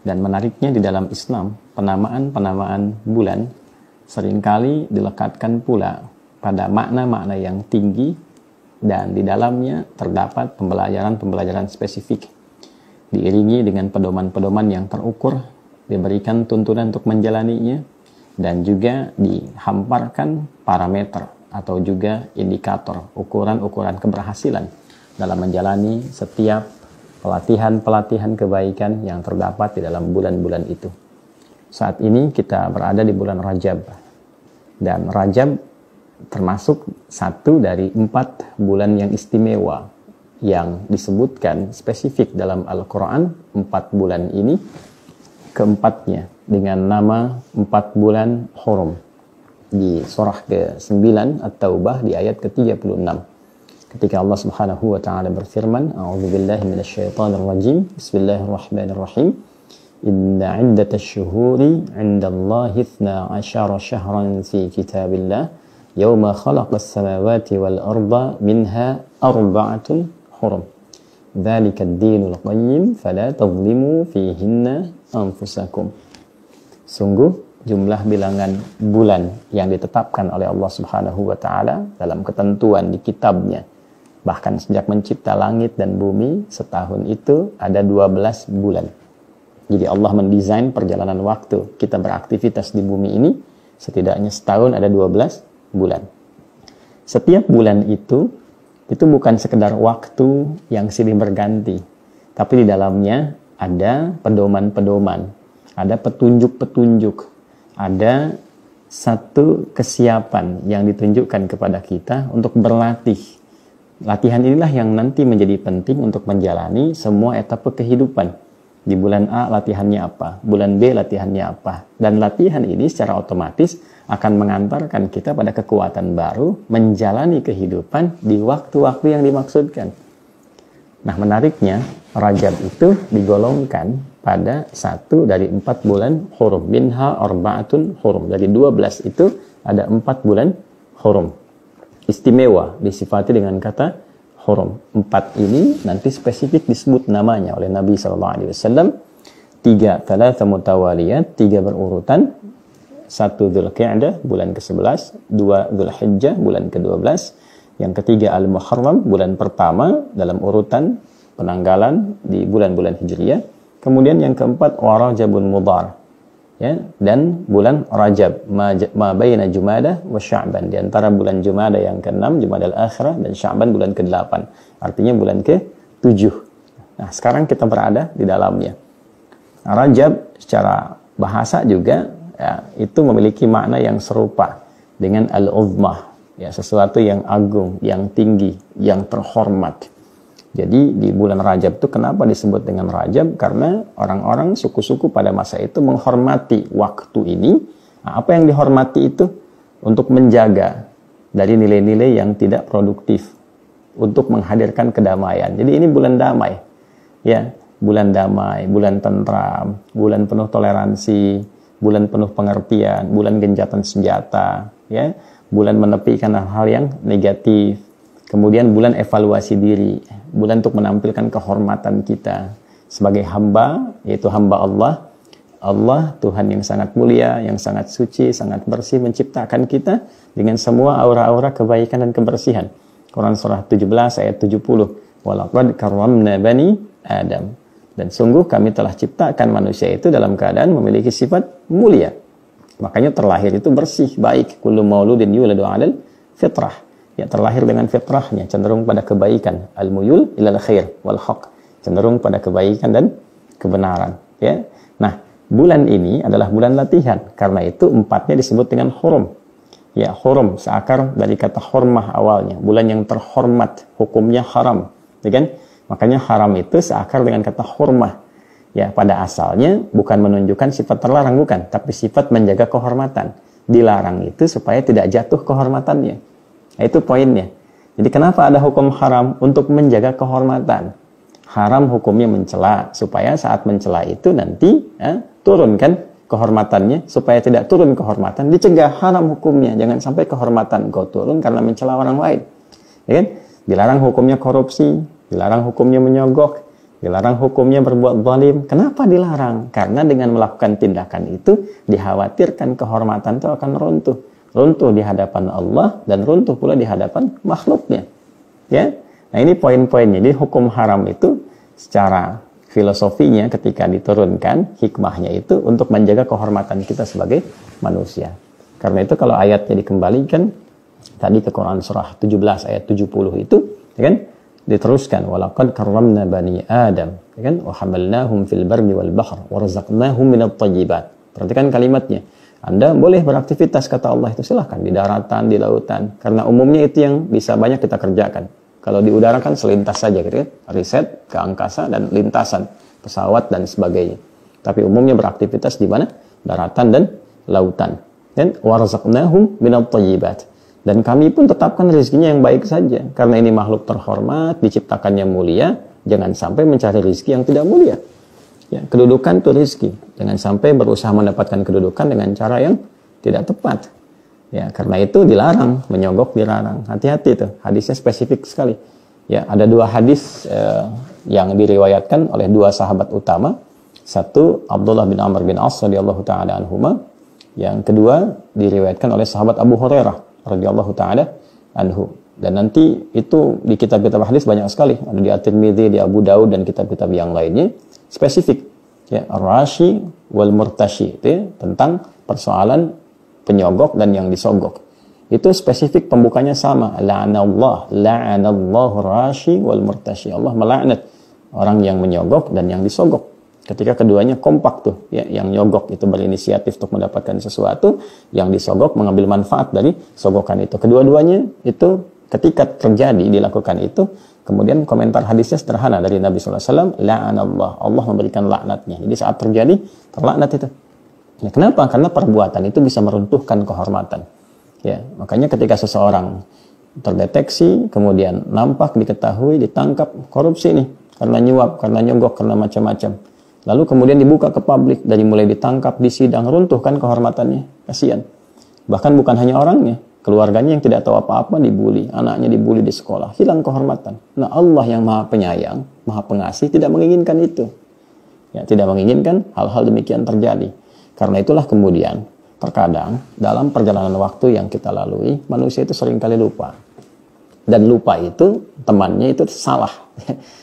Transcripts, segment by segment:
Dan menariknya di dalam Islam, penamaan-penamaan bulan seringkali dilekatkan pula pada makna-makna yang tinggi dan di dalamnya terdapat pembelajaran-pembelajaran spesifik. Diiringi dengan pedoman-pedoman yang terukur, diberikan tuntunan untuk menjalaninya, dan juga dihamparkan parameter atau juga indikator, ukuran-ukuran keberhasilan dalam menjalani setiap pelatihan-pelatihan kebaikan yang terdapat di dalam bulan-bulan itu. Saat ini kita berada di bulan Rajab, dan Rajab termasuk satu dari 4 bulan yang istimewa yang disebutkan spesifik dalam Al-Quran. 4 bulan ini keempatnya dengan nama 4 bulan Hurum di surah ke-9 At-Taubah di ayat ke-36. Ketika Allah Subhanahu wa taala berfirman, A'udzubillahi minasyaitonir rajim. Bismillahirrahmanirrahim. Inna 'iddatasy syuhuri 'indallahi 12 syahran fi kitabillah yauma khalaqas samawati wal arda minha arba'atun hurum. Dzalika ad-dinul qayyim fala tadhlimu fihinna anfusakum. Sungguh jumlah bilangan bulan yang ditetapkan oleh Allah Subhanahu wa taala dalam ketentuan di kitabnya, bahkan sejak mencipta langit dan bumi, setahun itu ada 12 bulan. Jadi Allah mendesain perjalanan waktu kita beraktivitas di bumi ini, setidaknya setahun ada 12 bulan. Setiap bulan itu bukan sekedar waktu yang silih berganti, tapi di dalamnya ada pedoman-pedoman, ada petunjuk-petunjuk, ada satu kesiapan yang ditunjukkan kepada kita untuk berlatih. Latihan inilah yang nanti menjadi penting untuk menjalani semua etapa kehidupan. Di bulan A latihannya apa, bulan B latihannya apa. Dan latihan ini secara otomatis akan mengantarkan kita pada kekuatan baru menjalani kehidupan di waktu-waktu yang dimaksudkan. Nah, menariknya Rajab itu digolongkan pada 1 dari 4 bulan Hurum. Minha arba'atun hurum. Dari 12 itu ada 4 bulan Hurum. Istimewa disifati dengan kata Hurum. 4 ini nanti spesifik disebut namanya oleh Nabi SAW. 3 thalatha mutawaliyat, 3 berurutan. 1 Dzulqa'dah, bulan ke-11. 2 Dzulhijjah, bulan ke-12. Yang ketiga Al-Muharram, bulan pertama dalam urutan penanggalan di bulan-bulan Hijriyah. Kemudian yang keempat Rajabun Mudhar, ya, dan bulan Rajab ma baina Jumadah wa Sya'ban, di antara bulan Jumadah yang ke-6, Jumadal Akhirah, dan Sya'ban bulan ke-8, artinya bulan ke-7. Nah, sekarang kita berada di dalamnya. Rajab secara bahasa juga ya, itu memiliki makna yang serupa dengan al-uzmah, ya, sesuatu yang agung, yang tinggi, yang terhormat. Jadi di bulan Rajab itu kenapa disebut dengan Rajab? Karena orang-orang suku-suku pada masa itu menghormati waktu ini. Nah, apa yang dihormati itu? Untuk menjaga dari nilai-nilai yang tidak produktif, untuk menghadirkan kedamaian. Jadi ini bulan damai, ya, bulan damai, bulan tentram, bulan penuh toleransi, bulan penuh pengertian, bulan gencatan senjata, ya, bulan menepikan hal-hal yang negatif. Kemudian bulan evaluasi diri, bulan untuk menampilkan kehormatan kita sebagai hamba, yaitu hamba Allah. Allah, Tuhan yang sangat mulia, yang sangat suci, sangat bersih, menciptakan kita dengan semua aura-aura kebaikan dan kebersihan. Quran surah 17 ayat 70. Walaqad karramna bani Adam. Dan sungguh kami telah ciptakan manusia itu dalam keadaan memiliki sifat mulia. Makanya terlahir itu bersih, baik. Kullu mauludin yuladu 'alal fitrah. Ya, terlahir dengan fitrahnya, cenderung pada kebaikan. Al-muyul ilal khair wal haq, cenderung pada kebaikan dan kebenaran, ya. Nah, bulan ini adalah bulan latihan. Karena itu 4-nya disebut dengan Hurum. Ya, Hurum seakar dari kata hormah awalnya, bulan yang terhormat, hukumnya haram, ya kan? Makanya haram itu seakar dengan kata hurmah. Ya, pada asalnya bukan menunjukkan sifat terlarang, bukan, tapi sifat menjaga kehormatan. Dilarang itu supaya tidak jatuh kehormatannya. Nah, itu poinnya. Jadi kenapa ada hukum haram? Untuk menjaga kehormatan. Haram hukumnya mencela, supaya saat mencela itu nanti turunkan kehormatannya, supaya tidak turun kehormatan, dicegah. Haram hukumnya, jangan sampai kehormatan kau turun karena mencela orang lain, ya kan? Dilarang hukumnya korupsi, dilarang hukumnya menyogok, Dilarang hukumnya berbuat zalim. Kenapa dilarang? Karena dengan melakukan tindakan itu dikhawatirkan kehormatan itu akan runtuh. Runtuh di hadapan Allah dan runtuh pula di hadapan makhluknya. Ya. Nah, ini poin-poinnya. Jadi hukum haram itu secara filosofinya ketika diturunkan, hikmahnya itu untuk menjaga kehormatan kita sebagai manusia. Karena itu kalau ayatnya dikembalikan tadi ke Quran surah 17 ayat 70 itu, ya kan? Diteruskan walaqad karramna bani Adam, ya kan? Wa hamalnahum fil barri wal bahr wa razaqnahum minat thayyibat. Perhatikan kalimatnya. Anda boleh beraktivitas kata Allah itu silahkan di daratan, di lautan. Karena umumnya itu yang bisa banyak kita kerjakan. Kalau di udara kan selintas saja gitu kan. Riset ke angkasa dan lintasan, pesawat dan sebagainya. Tapi umumnya beraktivitas di mana? Daratan dan lautan. Dan wa razaqnahum minat thayyibat. Dan kami pun tetapkan rezekinya yang baik saja. Karena ini makhluk terhormat, diciptakannya mulia, jangan sampai mencari rezeki yang tidak mulia. Ya, kedudukan itu rezeki. Jangan sampai berusaha mendapatkan kedudukan dengan cara yang tidak tepat. Ya, karena itu dilarang, menyogok dilarang. Hati-hati tuh, hadisnya spesifik sekali. Ya, ada dua hadis yang diriwayatkan oleh dua sahabat utama. Satu, Abdullah bin Amr bin As radhiyallahu taala anhuma. Yang kedua, diriwayatkan oleh sahabat Abu Hurairah radhiyallahu taala anhu. Dan nanti itu di kitab-kitab hadis banyak sekali, ada di At-Tirmidzi, di Abu Daud dan kitab-kitab yang lainnya spesifik ya, ar-rashi wal murtashi itu ya, tentang persoalan penyogok dan yang disogok. Itu spesifik pembukanya sama, la'anallahu rashi wal murtashi. Allah melaknat orang yang menyogok dan yang disogok. Ketika keduanya kompak tuh, ya, yang nyogok itu berinisiatif untuk mendapatkan sesuatu, yang disogok mengambil manfaat dari sogokan itu. Kedua-duanya itu ketika terjadi dilakukan itu, kemudian komentar hadisnya sederhana dari Nabi SAW, la'anallah, Allah memberikan laknatnya. Jadi saat terjadi, terlaknat itu. Ya, kenapa? Karena perbuatan itu bisa meruntuhkan kehormatan. Ya, makanya ketika seseorang terdeteksi, kemudian nampak, diketahui, ditangkap korupsi nih, karena nyuap, karena nyogok, karena macam-macam. Lalu kemudian dibuka ke publik, dari mulai ditangkap, disidang, runtuhkan kehormatannya. Kasihan. Bahkan bukan hanya orangnya, keluarganya yang tidak tahu apa-apa dibully, anaknya dibully di sekolah, hilang kehormatan. Nah, Allah yang Maha Penyayang, Maha Pengasih tidak menginginkan itu. Ya, tidak menginginkan hal-hal demikian terjadi. Karena itulah kemudian terkadang dalam perjalanan waktu yang kita lalui, manusia itu seringkali lupa. Dan lupa itu temannya itu salah.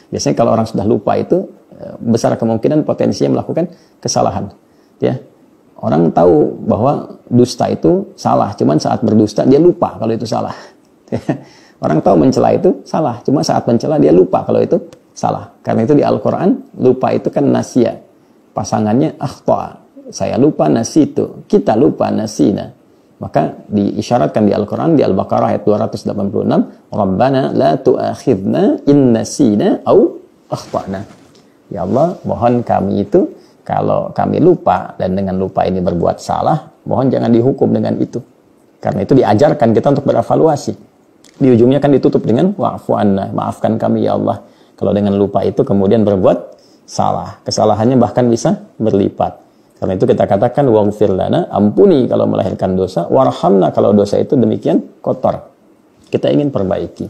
Biasanya kalau orang sudah lupa itu besar kemungkinan potensinya melakukan kesalahan. Ya, orang tahu bahwa dusta itu salah, cuman saat berdusta dia lupa kalau itu salah. Orang tahu mencela itu salah, cuma saat mencela dia lupa kalau itu salah. Karena itu di Al-Quran lupa itu kan nasya, pasangannya akhta. Saya lupa nasitu, kita lupa nasina. Maka diisyaratkan di Al-Quran di Al-Baqarah ayat 286, Rabbana la tu'akhidna in nasina au akhtana. Ya Allah, mohon kami itu kalau kami lupa dan dengan lupa ini berbuat salah, mohon jangan dihukum dengan itu. Karena itu diajarkan kita untuk berevaluasi. Di ujungnya kan ditutup dengan wa'fu anna, maafkan kami ya Allah. Kalau dengan lupa itu kemudian berbuat salah, kesalahannya bahkan bisa berlipat. Karena itu kita katakan waghfir lana, ampuni kalau melahirkan dosa, warhamna kalau dosa itu demikian kotor. Kita ingin perbaiki.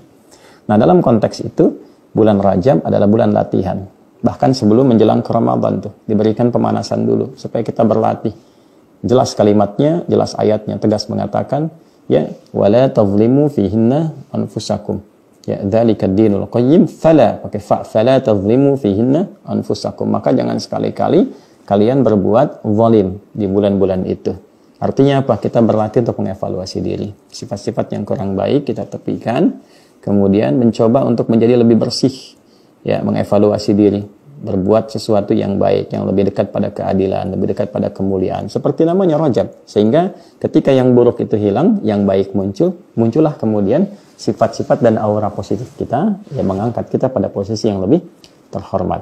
Nah, dalam konteks itu bulan Rajab adalah bulan latihan. Bahkan sebelum menjelang ke Ramadan tuh diberikan pemanasan dulu supaya kita berlatih. Jelas kalimatnya, jelas ayatnya, tegas mengatakan ya wala tazlimu fihinna anfusakum. Ya dzalika dinul qayyim fala tazlimu fihinna anfusakum. Maka jangan sekali-kali kalian berbuat zalim di bulan-bulan itu. Artinya apa? Kita berlatih untuk mengevaluasi diri. Sifat-sifat yang kurang baik kita tepikan, kemudian mencoba untuk menjadi lebih bersih. Ya, mengevaluasi diri, berbuat sesuatu yang baik, yang lebih dekat pada keadilan, lebih dekat pada kemuliaan. Seperti namanya Rajab. Sehingga ketika yang buruk itu hilang, yang baik muncul, muncullah kemudian sifat-sifat dan aura positif kita yang mengangkat kita pada posisi yang lebih terhormat.